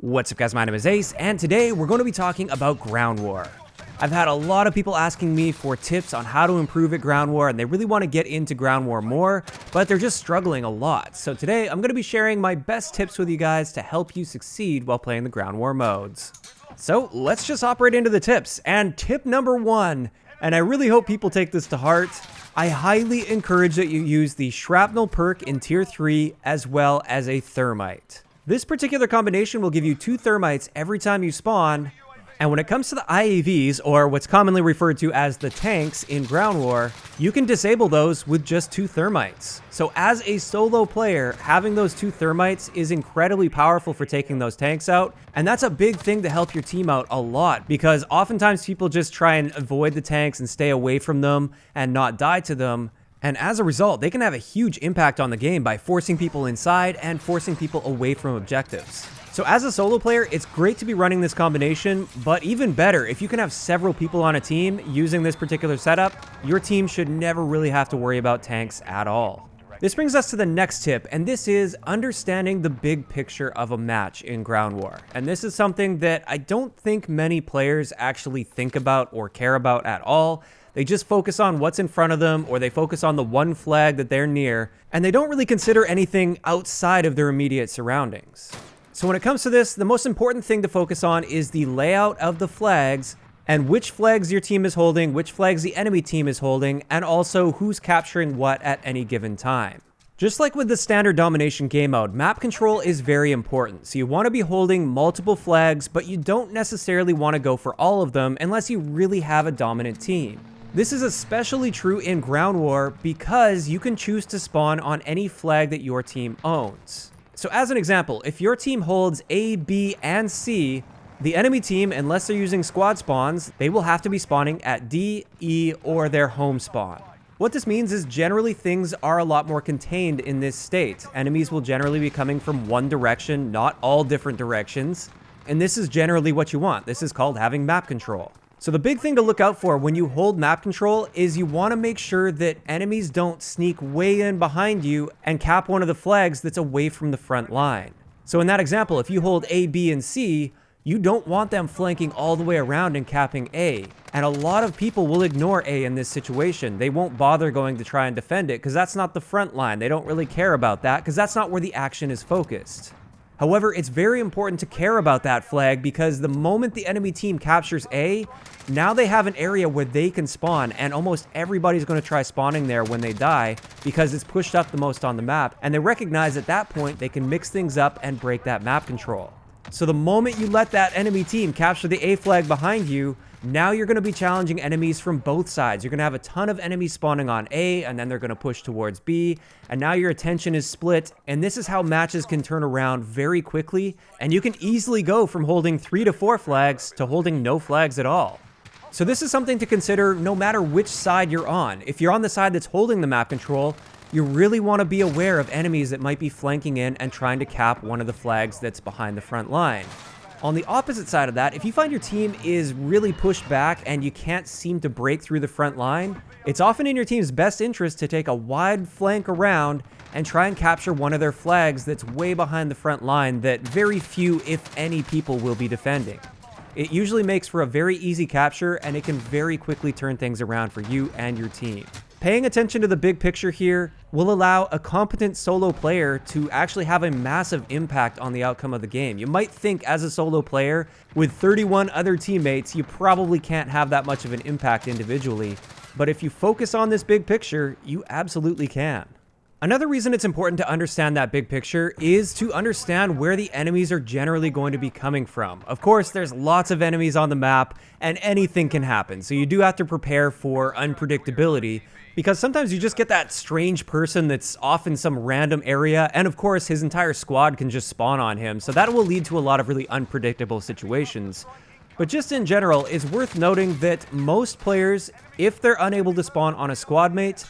What's up guys, my name is Ace, and today we're going to be talking about Ground War. I've had a lot of people asking me for tips on how to improve at Ground War, and they really want to get into Ground War more, but they're just struggling a lot. So today I'm going to be sharing my best tips with you guys to help you succeed while playing the Ground War modes. So let's just hop right into the tips. And tip number 1, and I really hope people take this to heart, I highly encourage that you use the Shrapnel perk in Tier 3 as well as a Thermite. This particular combination will give you 2 Thermites every time you spawn, and when it comes to the IAVs, or what's commonly referred to as the tanks in Ground War, you can disable those with just 2 Thermites. So as a solo player, having those 2 Thermites is incredibly powerful for taking those tanks out, and that's a big thing to help your team out a lot, because oftentimes people just try and avoid the tanks and stay away from them and not die to them. And as a result, they can have a huge impact on the game by forcing people inside and forcing people away from objectives. So as a solo player, it's great to be running this combination, but even better, if you can have several people on a team using this particular setup, your team should never really have to worry about tanks at all. This brings us to the next tip, and this is understanding the big picture of a match in Ground War. And this is something that I don't think many players actually think about or care about at all. They just focus on what's in front of them, or they focus on the one flag that they're near, and they don't really consider anything outside of their immediate surroundings. So when it comes to this, the most important thing to focus on is the layout of the flags, and which flags your team is holding, which flags the enemy team is holding, and also who's capturing what at any given time. Just like with the standard domination game mode, map control is very important. So you want to be holding multiple flags, but you don't necessarily want to go for all of them unless you really have a dominant team. This is especially true in Ground War because you can choose to spawn on any flag that your team owns. So as an example, if your team holds A, B, and C, the enemy team, unless they're using squad spawns, they will have to be spawning at D, E, or their home spawn. What this means is generally things are a lot more contained in this state. Enemies will generally be coming from one direction, not all different directions. And this is generally what you want. This is called having map control. So the big thing to look out for when you hold map control is you want to make sure that enemies don't sneak way in behind you and cap one of the flags that's away from the front line. So in that example, if you hold A, B, and C, you don't want them flanking all the way around and capping A. And a lot of people will ignore A in this situation. They won't bother going to try and defend it because that's not the front line. They don't really care about that because that's not where the action is focused. However, it's very important to care about that flag because the moment the enemy team captures A, now they have an area where they can spawn, and almost everybody's going to try spawning there when they die because it's pushed up the most on the map, and they recognize at that point they can mix things up and break that map control. So the moment you let that enemy team capture the A flag behind you, now you're going to be challenging enemies from both sides. You're going to have a ton of enemies spawning on A, and then they're going to push towards B, and now your attention is split, and this is how matches can turn around very quickly, and you can easily go from holding 3 to 4 flags to holding no flags at all. So this is something to consider no matter which side you're on. If you're on the side that's holding the map control, you really want to be aware of enemies that might be flanking in and trying to cap one of the flags that's behind the front line. On the opposite side of that, if you find your team is really pushed back and you can't seem to break through the front line, it's often in your team's best interest to take a wide flank around and try and capture one of their flags that's way behind the front line that very few, if any, people will be defending. It usually makes for a very easy capture, and it can very quickly turn things around for you and your team. Paying attention to the big picture here will allow a competent solo player to actually have a massive impact on the outcome of the game. You might think as a solo player, with 31 other teammates, you probably can't have that much of an impact individually, but if you focus on this big picture, you absolutely can. Another reason it's important to understand that big picture is to understand where the enemies are generally going to be coming from. Of course, there's lots of enemies on the map, and anything can happen, so you do have to prepare for unpredictability, because sometimes you just get that strange person that's off in some random area, and of course his entire squad can just spawn on him, so that will lead to a lot of really unpredictable situations. But just in general, it's worth noting that most players, if they're unable to spawn on a squad mate,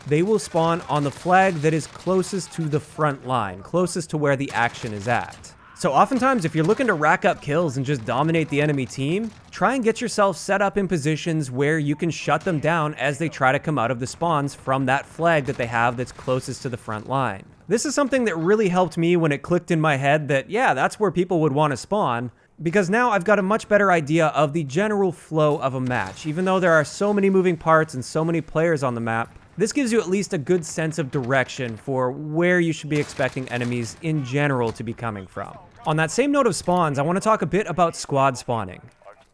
they will spawn on the flag that is closest to the front line, closest to where the action is at. So oftentimes, if you're looking to rack up kills and just dominate the enemy team, try and get yourself set up in positions where you can shut them down as they try to come out of the spawns from that flag that they have that's closest to the front line. This is something that really helped me when it clicked in my head that, yeah, that's where people would want to spawn, because now I've got a much better idea of the general flow of a match. Even though there are so many moving parts and so many players on the map, this gives you at least a good sense of direction for where you should be expecting enemies in general to be coming from. On that same note of spawns, I want to talk a bit about squad spawning.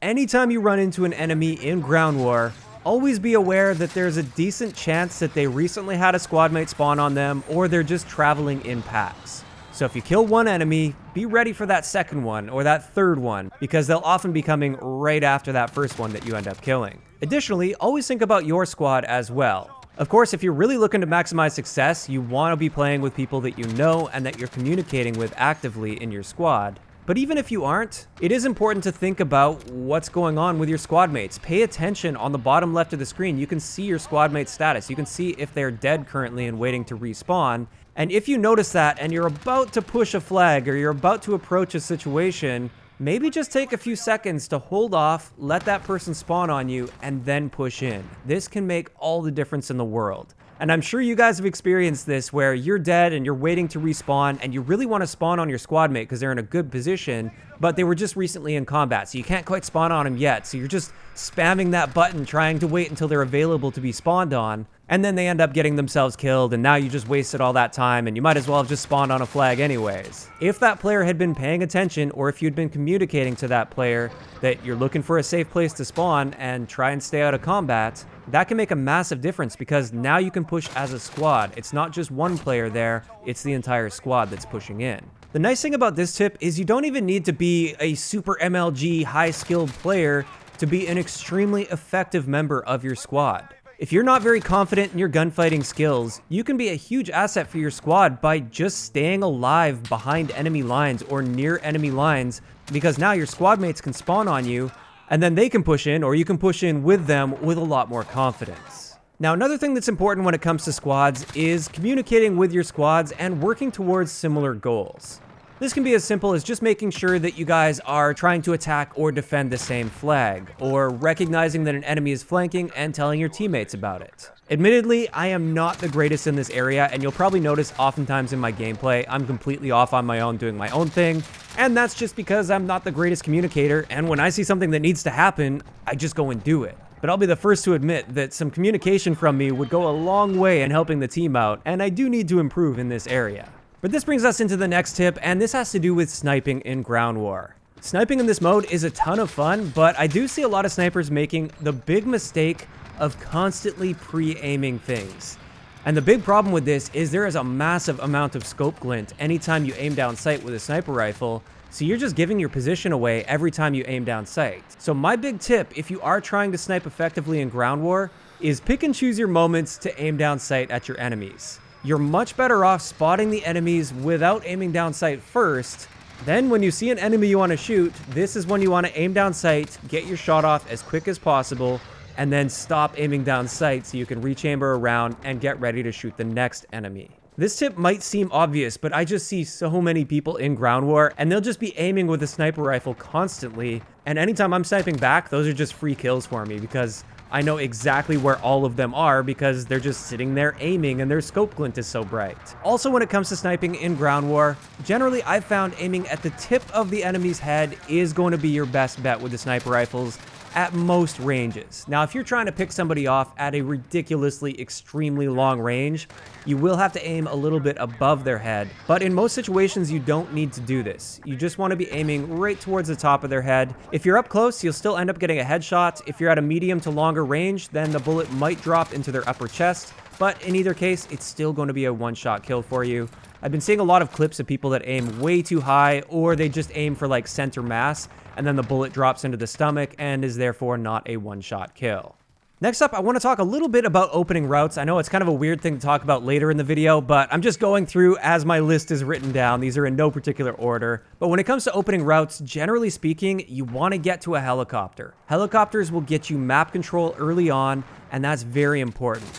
Anytime you run into an enemy in Ground War, always be aware that there's a decent chance that they recently had a squad mate spawn on them, or they're just traveling in packs. So if you kill one enemy, be ready for that second one or that third one, because they'll often be coming right after that first one that you end up killing. Additionally, always think about your squad as well. Of course, if you're really looking to maximize success, you want to be playing with people that you know and that you're communicating with actively in your squad. But even if you aren't, it is important to think about what's going on with your squad mates. Pay attention on the bottom left of the screen. You can see your squad mate's status. You can see if they're dead currently and waiting to respawn. And if you notice that and you're about to push a flag or you're about to approach a situation, maybe just take a few seconds to hold off, let that person spawn on you, and then push in. This can make all the difference in the world. And I'm sure you guys have experienced this where you're dead and you're waiting to respawn and you really want to spawn on your squad mate because they're in a good position, but they were just recently in combat, so you can't quite spawn on them yet. So you're just spamming that button trying to wait until they're available to be spawned on, and then they end up getting themselves killed, and now you just wasted all that time and you might as well have just spawned on a flag anyways. If that player had been paying attention, or if you'd been communicating to that player that you're looking for a safe place to spawn and try and stay out of combat, that can make a massive difference because now you can push as a squad. It's not just one player there, it's the entire squad that's pushing in. The nice thing about this tip is you don't even need to be a super MLG high-skilled player to be an extremely effective member of your squad. If you're not very confident in your gunfighting skills, you can be a huge asset for your squad by just staying alive behind enemy lines or near enemy lines, because now your squad mates can spawn on you, and then they can push in, or you can push in with them with a lot more confidence. Now, another thing that's important when it comes to squads is communicating with your squads and working towards similar goals. This can be as simple as just making sure that you guys are trying to attack or defend the same flag, or recognizing that an enemy is flanking and telling your teammates about it. Admittedly, I am not the greatest in this area, and you'll probably notice oftentimes in my gameplay, I'm completely off on my own doing my own thing, and that's just because I'm not the greatest communicator, and when I see something that needs to happen, I just go and do it. But I'll be the first to admit that some communication from me would go a long way in helping the team out, and I do need to improve in this area. But this brings us into the next tip, and this has to do with sniping in Ground War. Sniping in this mode is a ton of fun, but I do see a lot of snipers making the big mistake of constantly pre-aiming things. And the big problem with this is there is a massive amount of scope glint anytime you aim down sight with a sniper rifle, so you're just giving your position away every time you aim down sight. So my big tip, if you are trying to snipe effectively in Ground War, is pick and choose your moments to aim down sight at your enemies. You're much better off spotting the enemies without aiming down sight first. Then when you see an enemy you want to shoot, this is when you want to aim down sight, get your shot off as quick as possible, and then stop aiming down sight so you can rechamber around and get ready to shoot the next enemy. This tip might seem obvious, but I just see so many people in Ground War, and they'll just be aiming with a sniper rifle constantly, and anytime I'm sniping back, those are just free kills for me because I know exactly where all of them are because they're just sitting there aiming and their scope glint is so bright. Also, when it comes to sniping in Ground War, generally I've found aiming at the tip of the enemy's head is going to be your best bet with the sniper rifles at most ranges. Now, if you're trying to pick somebody off at a ridiculously extremely long range, you will have to aim a little bit above their head, but in most situations you don't need to do this. You just want to be aiming right towards the top of their head. If you're up close, you'll still end up getting a headshot. If you're at a medium to longer range, then the bullet might drop into their upper chest, but in either case, it's still going to be a one-shot kill for you. I've been seeing a lot of clips of people that aim way too high, or they just aim for like center mass, and then the bullet drops into the stomach and is therefore not a one-shot kill. Next up, I want to talk a little bit about opening routes. I know it's kind of a weird thing to talk about later in the video, but I'm just going through as my list is written down. These are in no particular order. But when it comes to opening routes, generally speaking, you want to get to a helicopter. Helicopters will get you map control early on, and that's very important.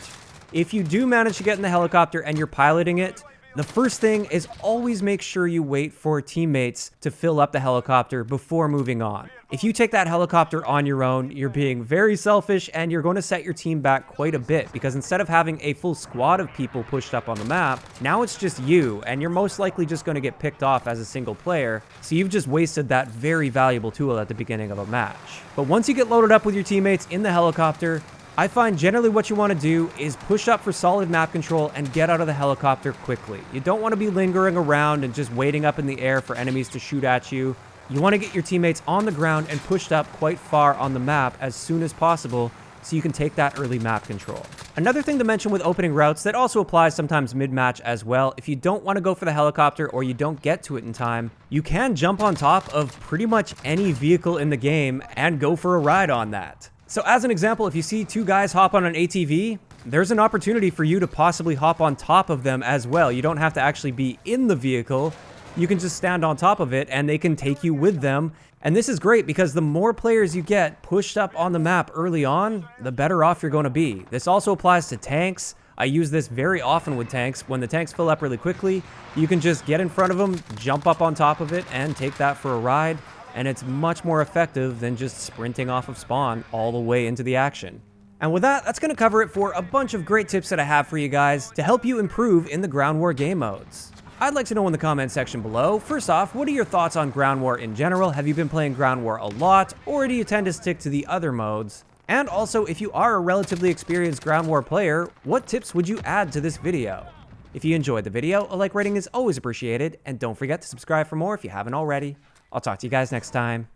If you do manage to get in the helicopter and you're piloting it, The first thing is always make sure you wait for teammates to fill up the helicopter before moving on. If you take that helicopter on your own, you're being very selfish and you're going to set your team back quite a bit, because instead of having a full squad of people pushed up on the map, now it's just you, and you're most likely just going to get picked off as a single player, so you've just wasted that very valuable tool at the beginning of a match. But once you get loaded up with your teammates in the helicopter, I find generally what you want to do is push up for solid map control and get out of the helicopter quickly. You don't want to be lingering around and just waiting up in the air for enemies to shoot at you. You want to get your teammates on the ground and pushed up quite far on the map as soon as possible so you can take that early map control. Another thing to mention with opening routes that also applies sometimes mid-match as well, if you don't want to go for the helicopter or you don't get to it in time, you can jump on top of pretty much any vehicle in the game and go for a ride on that. So as an example, if you see two guys hop on an ATV, there's an opportunity for you to possibly hop on top of them as well. You don't have to actually be in the vehicle. You can just stand on top of it and they can take you with them. And this is great because the more players you get pushed up on the map early on, the better off you're going to be. This also applies to tanks. I use this very often with tanks. When the tanks fill up really quickly, you can just get in front of them, jump up on top of it, and take that for a ride. And it's much more effective than just sprinting off of spawn all the way into the action. And with that, that's going to cover it for a bunch of great tips that I have for you guys to help you improve in the Ground War game modes. I'd like to know in the comment section below, first off, what are your thoughts on Ground War in general? Have you been playing Ground War a lot, or do you tend to stick to the other modes? And also, if you are a relatively experienced Ground War player, what tips would you add to this video? If you enjoyed the video, a like rating is always appreciated, and don't forget to subscribe for more if you haven't already. I'll talk to you guys next time.